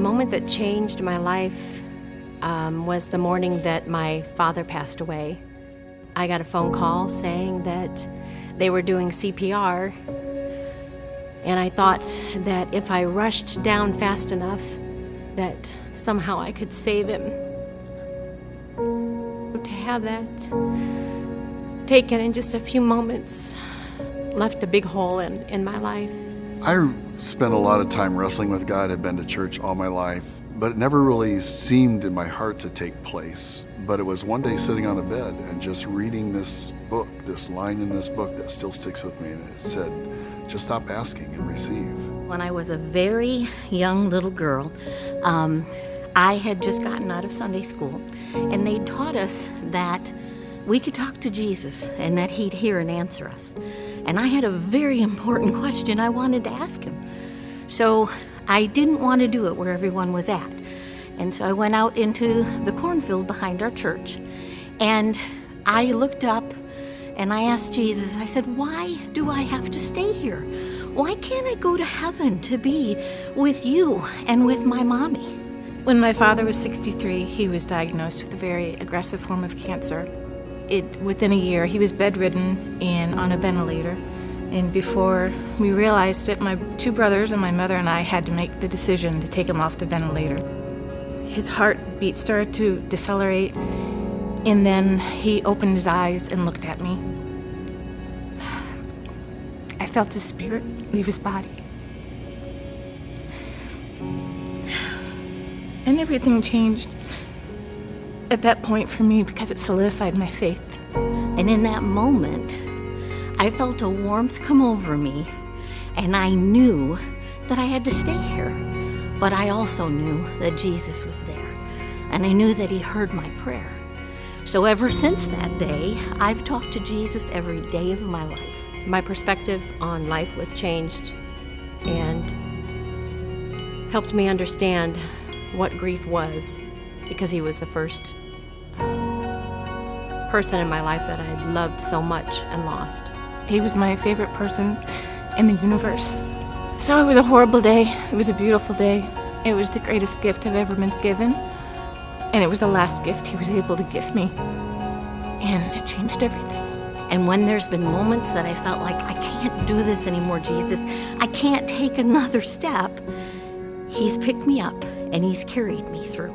moment that changed my life was the morning that my father passed away. I got a phone call saying that they were doing CPR, and I thought that if I rushed down fast enough, that somehow I could save him. To have that taken in just a few moments left a big hole in my life. I spent a lot of time wrestling with God. I'd been to church all my life, but it never really seemed in my heart to take place. But it was one day sitting on a bed and just reading this book, this line in this book that still sticks with me, and it said, just stop asking and receive. When I was a very young little girl, I had just gotten out of Sunday school, and they taught us that we could talk to Jesus and that he'd hear and answer us. And I had a very important question I wanted to ask him. So I didn't want to do it where everyone was at. And so I went out into the cornfield behind our church, and I looked up and I asked Jesus, I said, why do I have to stay here? Why can't I go to heaven to be with you and with my mommy? When my father was 63, he was diagnosed with a very aggressive form of cancer. Within a year, he was bedridden and on a ventilator. And before we realized it, my two brothers and my mother and I had to make the decision to take him off the ventilator. His heartbeat started to decelerate, and then he opened his eyes and looked at me. I felt his spirit leave his body. And everything changed at that point for me because it solidified my faith. And in that moment, I felt a warmth come over me, and I knew that I had to stay here. But I also knew that Jesus was there, and I knew that he heard my prayer. So ever since that day, I've talked to Jesus every day of my life. My perspective on life was changed and helped me understand what grief was, because he was the first person in my life that I loved so much and lost. He was my favorite person in the universe. So it was a horrible day. It was a beautiful day. It was the greatest gift I've ever been given. And it was the last gift he was able to give me. And it changed everything. And when there's been moments that I felt like, I can't do this anymore, Jesus, I can't take another step, he's picked me up and he's carried me through.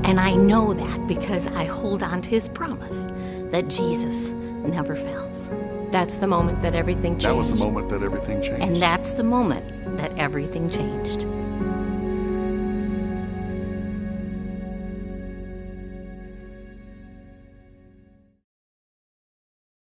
And I know that because I hold on to his promise that Jesus never fails. That's the moment that everything changed. That was the moment that everything changed. And that's the moment that everything changed.